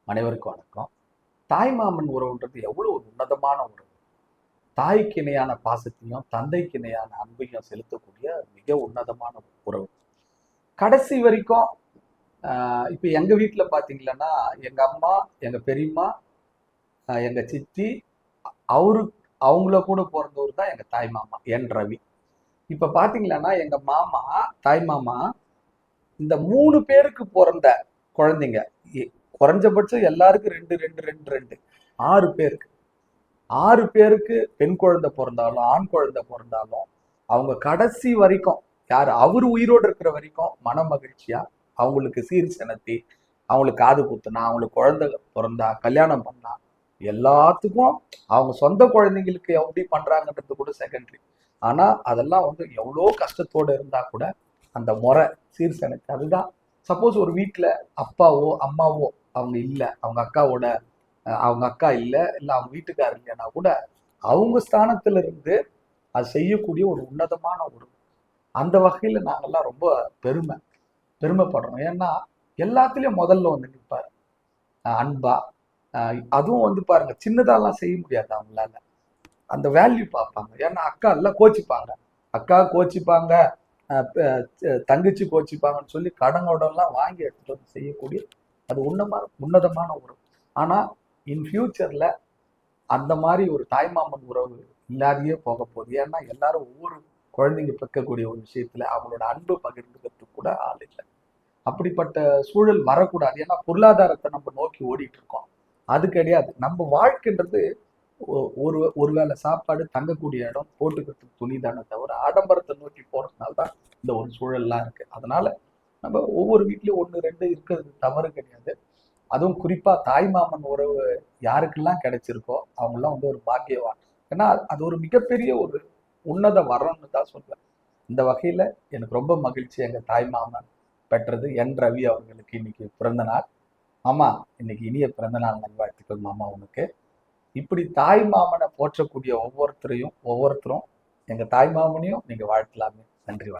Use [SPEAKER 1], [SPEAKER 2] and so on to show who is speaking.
[SPEAKER 1] அனைவருக்கும் வணக்கம். தாய் மாமன் உறவுன்றது எவ்வளவு ஒரு உன்னதமான உறவு. தாய்க்கு இணையான பாசத்தையும் தந்தைக்கு இணையான அன்பையும் செலுத்தக்கூடிய மிக உன்னதமான உறவு. கடைசி வரைக்கும் இப்ப எங்க வீட்டுல பாத்தீங்கன்னா, எங்க அம்மா, எங்க பெரியம்மா, எங்க சித்தி, அவரு அவங்கள கூட பிறந்தவர் தான் எங்க தாய் மாமா என் ரவி. இப்ப பாத்தீங்கன்னா எங்க மாமா, தாய் மாமா இந்த 3 பேருக்கு பிறந்த குழந்தைங்க, குறைஞ்சபட்சம் எல்லாருக்கும் 2 2 2 2 6 பேருக்கு 6 பேருக்கு பெண் குழந்தை பிறந்தாலும் ஆண் குழந்தை பிறந்தாலும் அவங்க கடைசி வரைக்கும் யார் அவர் உயிரோடு இருக்கிற வரைக்கும் மன மகிழ்ச்சியா அவங்களுக்கு சீர் செனத்தி, அவங்களுக்கு காது குத்துனா, அவங்களுக்கு குழந்தை பிறந்தா, கல்யாணம் பண்ணா, எல்லாத்துக்கும் அவங்க சொந்த குழந்தைங்களுக்கு எப்படி பண்றாங்கன்றது கூட செகண்டரி. ஆனா அதெல்லாம் வந்து எவ்வளோ கஷ்டத்தோடு இருந்தா கூட அந்த முறை சீர் செனத்தி அதுதான். சப்போஸ் ஒரு வீட்டுல அப்பாவோ அம்மாவோ அவங்க இல்லை, அவங்க அக்காவோட அவங்க அக்கா இல்லை அவங்க வீட்டுக்காரர் இல்லைன்னா கூட அவங்க ஸ்தானத்துல இருந்து அது செய்யக்கூடிய ஒரு உன்னதமான ஒரு அந்த வகையில நாங்கெல்லாம் ரொம்ப பெருமைப்படுறோம். ஏன்னா எல்லாத்துலயும் முதல்ல வந்து நிற்பாரு அன்பா. அதுவும் வந்து பாருங்க, சின்னதாலாம் செய்ய முடியாது அவங்களால. அந்த வேல்யூ பார்ப்பாங்க. ஏன்னா அக்கா எல்லாம் கோச்சிப்பாங்க, அக்கா கோச்சிப்பாங்க, தங்கச்சி கோச்சிப்பாங்கன்னு சொல்லி கடனோடலாம் வாங்கி எடுத்துட்டு வந்து செய்யக்கூடிய அது உன்னதமான உறவு. ஆனா இன் ஃபியூச்சர்ல அந்த மாதிரி ஒரு தாய்மாமன் உறவு இல்லாதையே போக போகுது. ஏன்னா எல்லாரும் ஒவ்வொரு குழந்தைங்க பெக்கக்கூடிய ஒரு விஷயத்துல அவங்களோட அன்பு பகிர்ந்துக்கிறதுக்கு கூட ஆள் இல்லை. அப்படிப்பட்ட சூழல் வரக்கூடாது. ஏன்னா பொருளாதாரத்தை நம்ம நோக்கி ஓடிட்டு இருக்கோம். அது கிடையாது. நம்ம வாழ்க்கைன்றது ஒருவேளை சாப்பாடு, தங்கக்கூடிய இடம், போட்டுக்கிறதுக்கு துணி தானே தவிர ஆடம்பரத்தை நோக்கி போறதுனால தான் இந்த ஒரு சூழல்லாம் இருக்கு. அதனால நம்ம ஒவ்வொரு வீட்லயும் 1 2 இருக்கிறது தவறு கிடையாது. அதுவும் குறிப்பா தாய் மாமன் உறவு யாருக்கெல்லாம் கிடைச்சிருக்கோ அவங்கெல்லாம் வந்து ஒரு பாக்கியவான். ஏன்னா அது ஒரு மிகப்பெரிய ஒரு உன்னத வரம்னு தான் சொல்வேன். இந்த வகையில எனக்கு ரொம்ப மகிழ்ச்சி எங்க தாய் மாமன் பெற்றது. என் ரவி அவர்களுக்கு இன்னைக்கு பிறந்த நாள். மாமா, இன்னைக்கு இனிய பிறந்த நாள் நல்வாழ்த்துக்கள் மாமா உனக்கு. இப்படி தாய் மாமனை போற்றக்கூடிய ஒவ்வொருத்தரும் எங்க தாய் மாமனையும் நீங்க வாழ்த்தலாமே. நன்றி.